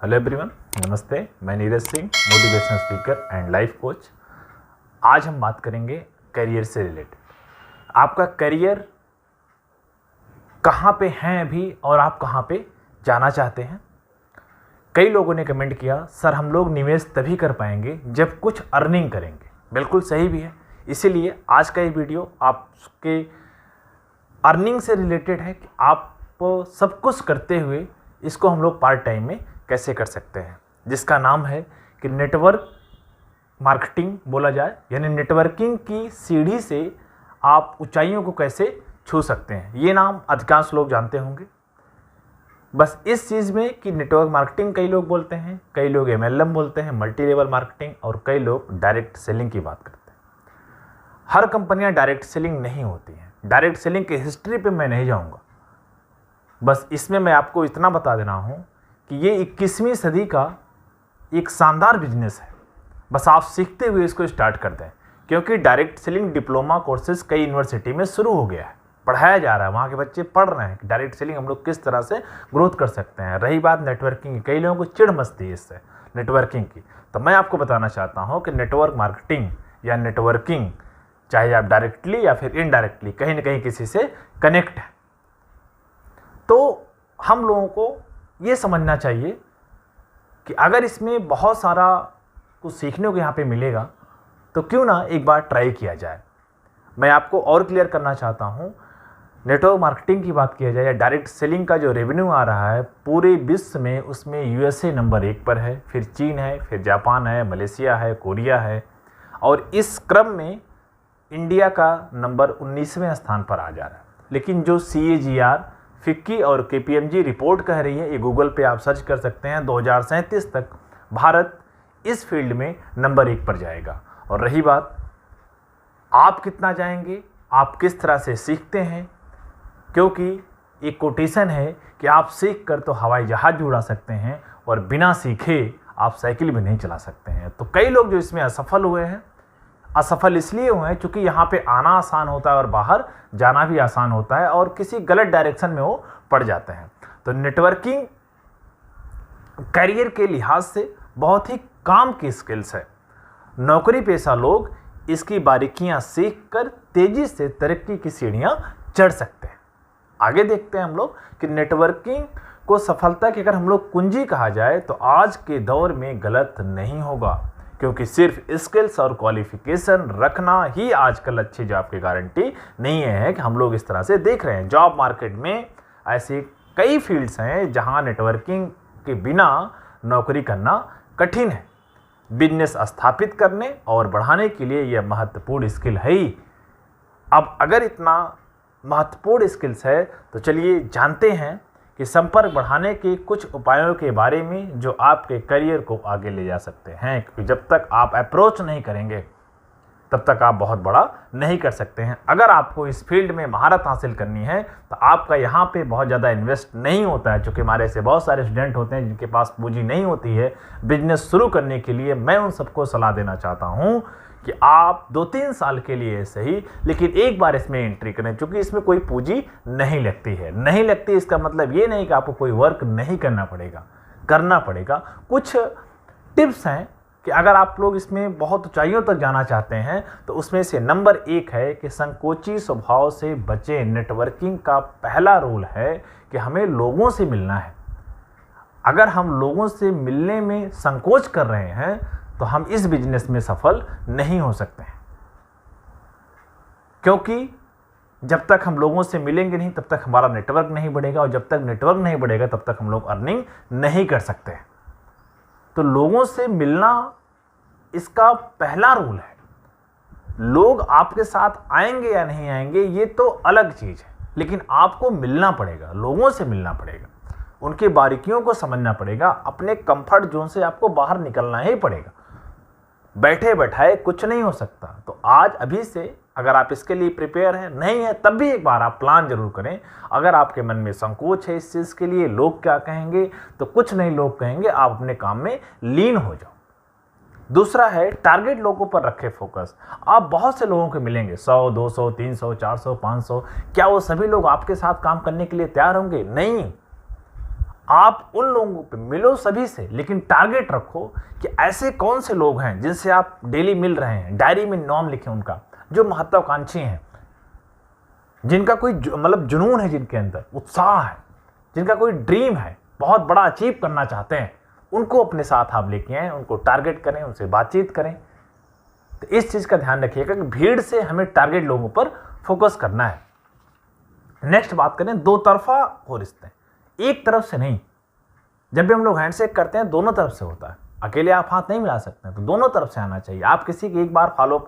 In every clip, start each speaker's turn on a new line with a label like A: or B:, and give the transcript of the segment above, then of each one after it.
A: Hello everyone, नमस्ते। मैं Neeraj Singh, motivational speaker and life coach. आज हम बात करेंगे करियर से रिलेटेड। आपका करियर कहाँ पे है अभी और आप कहाँ पे जाना चाहते हैं। कई लोगों ने कमेंट किया, सर हम लोग निवेश तभी कर पाएंगे जब कुछ अर्निंग करेंगे। बिल्कुल सही भी है, इसीलिए आज का ये वीडियो आपके अर्निंग से रिलेटेड है कि आप सब कुछ करते हुए इसको हम लोग पार्ट टाइम में कैसे कर सकते हैं, जिसका नाम है कि नेटवर्क मार्केटिंग बोला जाए, यानी नेटवर्किंग की सीढ़ी से आप ऊंचाइयों को कैसे छू सकते हैं। ये नाम अधिकांश लोग जानते होंगे। बस इस चीज़ में कि नेटवर्क मार्केटिंग कई लोग बोलते हैं, कई लोग MLM बोलते हैं, मल्टी लेवल मार्केटिंग, और कई लोग डायरेक्ट सेलिंग की बात करते हैं। हर कंपनियां डायरेक्ट सेलिंग नहीं होती हैं। डायरेक्ट सेलिंग की हिस्ट्री पे मैं नहीं जाऊंगा, बस इसमें मैं आपको इतना बता देना हूं कि ये 21वीं सदी का एक शानदार बिजनेस है। बस आप सीखते हुए इसको स्टार्ट कर दें, क्योंकि डायरेक्ट सेलिंग डिप्लोमा कोर्सेज कई यूनिवर्सिटी में शुरू हो गया है, पढ़ाया जा रहा है। वहाँ के बच्चे पढ़ रहे हैं कि डायरेक्ट सेलिंग हम लोग किस तरह से ग्रोथ कर सकते हैं। रही बात नेटवर्किंग की, कई लोगों को चिढ़ मचती है इससे नेटवर्किंग की, तो मैं आपको बताना चाहता हूँ कि नेटवर्क मार्केटिंग या नेटवर्किंग, चाहे आप डायरेक्टली या फिर इनडायरेक्टली कहीं ना कहीं किसी से कनेक्ट है, तो हम लोगों को ये समझना चाहिए कि अगर इसमें बहुत सारा कुछ सीखने को यहाँ पे मिलेगा तो क्यों ना एक बार ट्राई किया जाए। मैं आपको और क्लियर करना चाहता हूँ, नेटवर्क मार्केटिंग की बात किया जाए या डायरेक्ट सेलिंग का जो रेवेन्यू आ रहा है पूरे विश्व में, उसमें USA नंबर 1 पर है, फिर चीन है, फिर जापान है, मलेशिया है, कोरिया है, और इस क्रम में इंडिया का नंबर 19वें स्थान पर आ जा रहा है। लेकिन जो CAGR, फिक्की और KPMG रिपोर्ट कह रही है, ये गूगल पे आप सर्च कर सकते हैं, 2037 तक भारत इस फील्ड में नंबर 1 पर जाएगा। और रही बात आप कितना जाएंगे, आप किस तरह से सीखते हैं, क्योंकि एक कोटेशन है कि आप सीख कर तो हवाई जहाज भी उड़ा सकते हैं और बिना सीखे आप साइकिल भी नहीं चला सकते हैं। तो कई लोग जो इसमें असफल हुए हैं, असफल इसलिए हुए हैं क्योंकि यहाँ पे आना आसान होता है और बाहर जाना भी आसान होता है, और किसी गलत डायरेक्शन में वो पड़ जाते हैं। तो नेटवर्किंग करियर के लिहाज से बहुत ही काम की स्किल्स है। नौकरी पेशा लोग इसकी बारीकियां सीखकर तेजी से तरक्की की सीढ़ियां चढ़ सकते हैं। आगे देखते हैं हम लोग कि नेटवर्किंग को सफलता की अगर हम लोग कुंजी कहा जाए तो आज के दौर में गलत नहीं होगा, क्योंकि सिर्फ स्किल्स और क्वालिफिकेशन रखना ही आजकल अच्छी जॉब की गारंटी नहीं है कि हम लोग इस तरह से देख रहे हैं। जॉब मार्केट में ऐसी कई फील्ड्स हैं जहां नेटवर्किंग के बिना नौकरी करना कठिन है। बिजनेस स्थापित करने और बढ़ाने के लिए यह महत्वपूर्ण स्किल है ही। अब अगर इतना महत्वपूर्ण स्किल्स है तो चलिए जानते हैं कि संपर्क बढ़ाने के कुछ उपायों के बारे में जो आपके करियर को आगे ले जा सकते हैं, क्योंकि जब तक आप अप्रोच नहीं करेंगे तब तक आप बहुत बड़ा नहीं कर सकते हैं। अगर आपको इस फील्ड में महारत हासिल करनी है तो आपका यहाँ पे बहुत ज़्यादा इन्वेस्ट नहीं होता है, क्योंकि हमारे ऐसे बहुत सारे स्टूडेंट होते हैं जिनके पास पूंजी नहीं होती है बिजनेस शुरू करने के लिए। मैं उन सबको सलाह देना चाहता हूँ कि आप 2-3 साल के लिए सही, लेकिन एक बार इसमें एंट्री करें, क्योंकि इसमें कोई पूंजी नहीं लगती है। नहीं लगती इसका मतलब ये नहीं कि आपको कोई वर्क नहीं करना पड़ेगा, करना पड़ेगा। कुछ टिप्स हैं कि अगर आप लोग इसमें बहुत ऊंचाइयों तक जाना चाहते हैं तो उसमें से नंबर 1 है कि संकोची स्वभाव से बचें। नेटवर्किंग का पहला रूल है कि हमें लोगों से मिलना है। अगर हम लोगों से मिलने में संकोच कर रहे हैं तो हम इस बिजनेस में सफल नहीं हो सकते हैं, क्योंकि जब तक हम लोगों से मिलेंगे नहीं तब तक हमारा नेटवर्क नहीं बढ़ेगा, और जब तक नेटवर्क नहीं बढ़ेगा तब तक हम लोग अर्निंग नहीं कर सकते हैं। तो लोगों से मिलना इसका पहला रूल है। लोग आपके साथ आएंगे या नहीं आएंगे ये तो अलग चीज है, लेकिन आपको मिलना पड़ेगा, लोगों से मिलना पड़ेगा, उनकी बारीकियों को समझना पड़ेगा, अपने कंफर्ट जोन से आपको बाहर निकलना ही पड़ेगा। बैठे बैठाए कुछ नहीं हो सकता। तो आज अभी से अगर आप इसके लिए प्रिपेयर हैं, नहीं है तब भी एक बार आप प्लान जरूर करें। अगर आपके मन में संकोच है इस चीज़ के लिए, लोग क्या कहेंगे, तो कुछ नहीं लोग कहेंगे, आप अपने काम में लीन हो जाओ। दूसरा है टारगेट लोगों पर रखें फोकस। आप बहुत से लोगों को मिलेंगे, 100, 200, 300, 400, 500। क्या वो सभी लोग आपके साथ काम करने के लिए तैयार होंगे? नहीं। आप उन लोगों पे मिलो सभी से, लेकिन टारगेट रखो कि ऐसे कौन से लोग हैं जिनसे आप डेली मिल रहे हैं, डायरी में नाम लिखें उनका, जो महत्वाकांक्षी हैं, जिनका कोई मतलब जुनून है, जिनके अंदर उत्साह है, जिनका कोई ड्रीम है, बहुत बड़ा अचीव करना चाहते हैं, उनको अपने साथ आप लेके आएं, उनको टारगेट करें, उनसे बातचीत करें। तो इस चीज़ का ध्यान रखिएगा कि भीड़ से हमें टारगेट लोगों पर फोकस करना है। नेक्स्ट बात करें, दो तरफा हो रिश्ते, एक तरफ से नहीं। जब भी हम लोग हैंडशेक करते हैं दोनों तरफ से होता है, अकेले आप हाथ नहीं मिला सकते, तो दोनों तरफ से आना चाहिए। आप किसी की एक बार फॉलोअप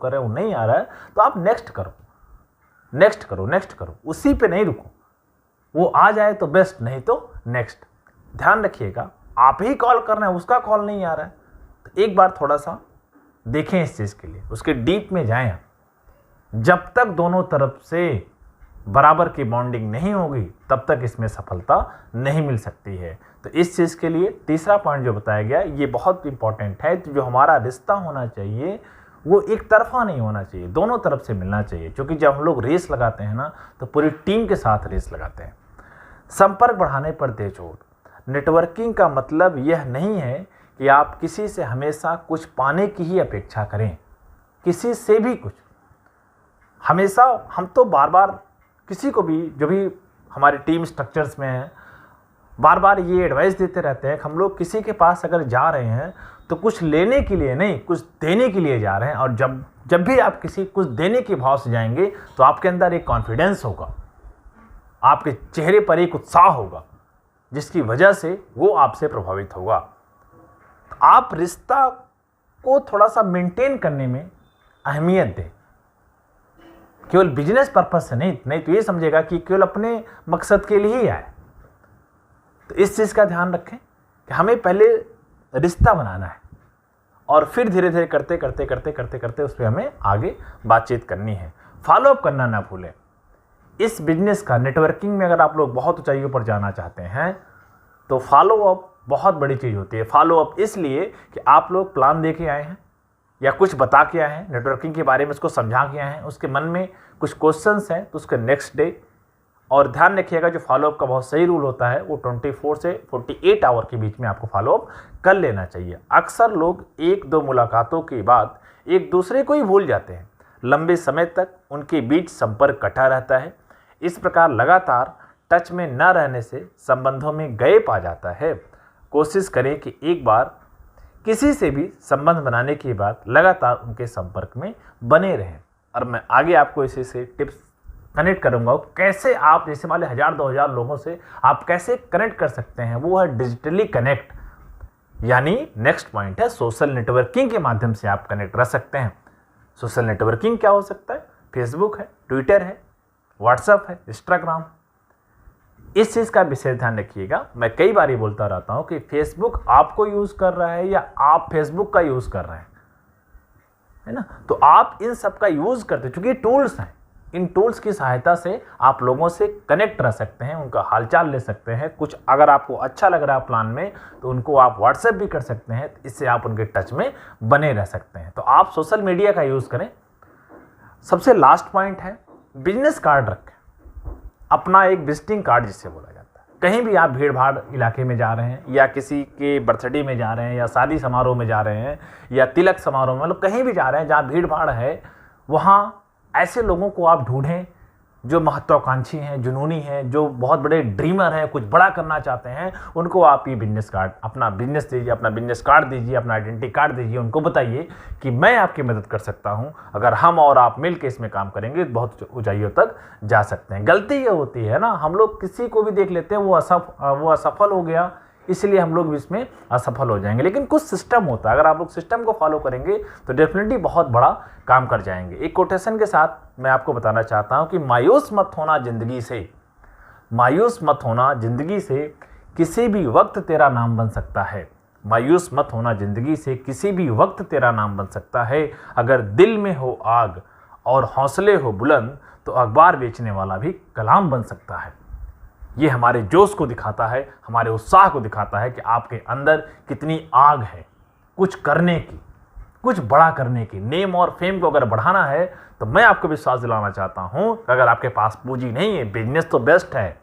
A: करें, वो नहीं आ रहा है तो आप नेक्स्ट करो, उसी पे नहीं रुको। वो आ जाए तो बेस्ट, नहीं तो नेक्स्ट। ध्यान रखिएगा, आप ही कॉल कर रहे हैं, उसका कॉल नहीं आ रहा है, तो एक बार थोड़ा सा देखें इस चीज़ के लिए, उसके डीप में जाएं। जब तक दोनों तरफ से बराबर की बॉन्डिंग नहीं होगी तब तक इसमें सफलता नहीं मिल सकती है। तो इस चीज़ के लिए तीसरा पॉइंट जो बताया गया ये बहुत इंपॉर्टेंट है। तो जो हमारा रिश्ता होना चाहिए वो एक तरफा नहीं होना चाहिए, दोनों तरफ से मिलना चाहिए। क्योंकि जब हम लोग रेस लगाते हैं ना, तो पूरी टीम के साथ रेस लगाते हैं। संपर्क बढ़ाने पर दे जोर। नेटवर्किंग का मतलब यह नहीं है कि आप किसी से हमेशा कुछ पाने की ही अपेक्षा करें, किसी से भी कुछ। हमेशा हम तो बार बार किसी को भी, जो भी हमारे टीम स्ट्रक्चर्स में है, बार बार ये एडवाइस देते रहते हैं कि हम लोग किसी के पास अगर जा रहे हैं तो कुछ लेने के लिए नहीं, कुछ देने के लिए जा रहे हैं। और जब भी आप किसी कुछ देने के भाव से जाएंगे तो आपके अंदर एक कॉन्फिडेंस होगा, आपके चेहरे पर एक उत्साह होगा, जिसकी वजह से वो आपसे प्रभावित होगा। तो आप रिश्ता को थोड़ा सा मेंटेन करने में अहमियत दें, केवल बिजनेस पर्पस से नहीं तो ये समझेगा कि केवल अपने मकसद के लिए ही आए। तो इस चीज़ का ध्यान रखें कि हमें पहले रिश्ता बनाना है और फिर धीरे धीरे करते उस पर हमें आगे बातचीत करनी है। फॉलोअप करना ना भूलें। इस बिजनेस का नेटवर्किंग में अगर आप लोग बहुत ऊंचाइयों पर जाना चाहते हैं तो फॉलोअप बहुत बड़ी चीज़ होती है। फॉलोअप इसलिए कि आप लोग प्लान दे के आए हैं या कुछ बता के आए हैं नेटवर्किंग के बारे में, उसको समझा के आए हैं, उसके मन में कुछ क्वेश्चंस हैं तो उसके नेक्स्ट डे। और ध्यान रखिएगा, जो फॉलोअप का बहुत सही रूल होता है वो 24 से 48 आवर के बीच में आपको फॉलोअप कर लेना चाहिए। अक्सर लोग 1-2 मुलाकातों के बाद एक दूसरे को ही भूल जाते हैं, लंबे समय तक उनके बीच संपर्क कटा रहता है। इस प्रकार लगातार टच में न रहने से संबंधों में गैप आ जाता है। कोशिश करें कि एक बार किसी से भी संबंध बनाने के बाद लगातार उनके संपर्क में बने रहें। और मैं आगे आपको इसी से टिप्स कनेक्ट करूंगा, कैसे आप जैसे मान 1000-2000 लोगों से आप कैसे कनेक्ट कर सकते हैं। वो है डिजिटली कनेक्ट, यानी नेक्स्ट पॉइंट है सोशल नेटवर्किंग के माध्यम से आप कनेक्ट रह सकते हैं। सोशल नेटवर्किंग क्या हो सकता है? फेसबुक है, ट्विटर है, व्हाट्सएप है, इंस्टाग्राम। इस चीज़ का विशेष ध्यान रखिएगा। मैं कई बार ये बोलता रहता हूँ कि फेसबुक आपको यूज़ कर रहा है या आप फेसबुक का यूज़ कर रहे हैं, है ना। तो आप इन सब का यूज़ करते हैं, क्योंकि टूल्स हैं। इन टूल्स की सहायता से आप लोगों से कनेक्ट रह सकते हैं, उनका हालचाल ले सकते हैं। कुछ अगर आपको अच्छा लग रहा है प्लान में तो उनको आप व्हाट्सएप भी कर सकते हैं, इससे आप उनके टच में बने रह सकते हैं। तो आप सोशल मीडिया का यूज़ करें। सबसे लास्ट पॉइंट है बिजनेस कार्ड रखें, अपना एक विजिटिंग कार्ड जिसे बोला जाता है। कहीं भी आप भीड़ भाड़ इलाके में जा रहे हैं या किसी के बर्थडे में जा रहे हैं या शादी समारोह में जा रहे हैं या तिलक समारोह में, मतलब कहीं भी जा रहे हैं जहाँ भीड़ भाड़ है, वहाँ ऐसे लोगों को आप ढूंढें जो महत्वाकांक्षी हैं, जुनूनी हैं, जो बहुत बड़े ड्रीमर हैं, कुछ बड़ा करना चाहते हैं। उनको आप ये बिजनेस कार्ड, अपना बिजनेस दीजिए, अपना बिजनेस कार्ड दीजिए, अपना आइडेंटिटी कार्ड दीजिए। उनको बताइए कि मैं आपकी मदद कर सकता हूँ, अगर हम और आप मिल के इसमें काम करेंगे तो बहुत ऊंचाइयों तक जा सकते हैं। गलती ये होती है ना, हम लोग किसी को भी देख लेते हैं वो असफल हो गया, इसलिए हम लोग भी इसमें असफल हो जाएंगे। लेकिन कुछ सिस्टम होता है, अगर आप लोग सिस्टम को फॉलो करेंगे तो डेफिनेटली बहुत बड़ा काम कर जाएंगे। एक कोटेशन के साथ मैं आपको बताना चाहता हूं कि मायूस मत होना जिंदगी से, मायूस मत होना जिंदगी से, किसी भी वक्त तेरा नाम बन सकता है। मायूस मत होना जिंदगी से, किसी भी वक्त तेरा नाम बन सकता है। अगर दिल में हो आग और हौसले हो बुलंद तो अखबार बेचने वाला भी कलाम बन सकता है। ये हमारे जोश को दिखाता है, हमारे उत्साह को दिखाता है कि आपके अंदर कितनी आग है कुछ करने की, कुछ बड़ा करने की। नेम और फेम को अगर बढ़ाना है तो मैं आपको विश्वास दिलाना चाहता हूं कि अगर आपके पास पूंजी नहीं है, बिजनेस तो बेस्ट है,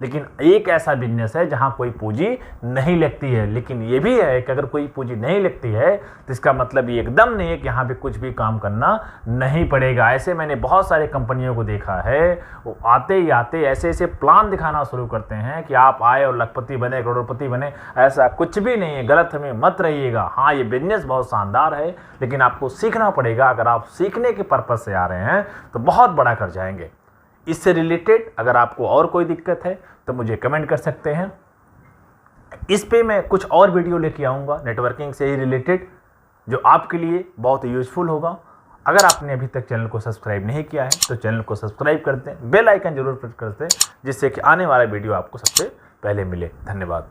A: लेकिन एक ऐसा बिजनेस है जहां कोई पूंजी नहीं लगती है। लेकिन ये भी है कि अगर कोई पूंजी नहीं लगती है तो इसका मतलब ये एकदम नहीं है कि यहाँ पे कुछ भी काम करना नहीं पड़ेगा। ऐसे मैंने बहुत सारे कंपनियों को देखा है, वो आते ही आते ऐसे ऐसे प्लान दिखाना शुरू करते हैं कि आप आए और लखपति बने, करोड़पति बने। ऐसा कुछ भी नहीं है, गलत हमें मत रहिएगा। हाँ, ये बिजनेस बहुत शानदार है, लेकिन आपको सीखना पड़ेगा। अगर आप सीखने के पर्पज से आ रहे हैं तो बहुत बड़ा कर जाएंगे। इससे रिलेटेड अगर आपको और कोई दिक्कत है तो मुझे कमेंट कर सकते हैं। इस पे मैं कुछ और वीडियो लेके आऊँगा नेटवर्किंग से ही रिलेटेड, जो आपके लिए बहुत यूजफुल होगा। अगर आपने अभी तक चैनल को सब्सक्राइब नहीं किया है तो चैनल को सब्सक्राइब कर दें, बेल आइकन जरूर प्रेस कर दें, जिससे कि आने वाला वीडियो आपको सबसे पहले मिले। धन्यवाद।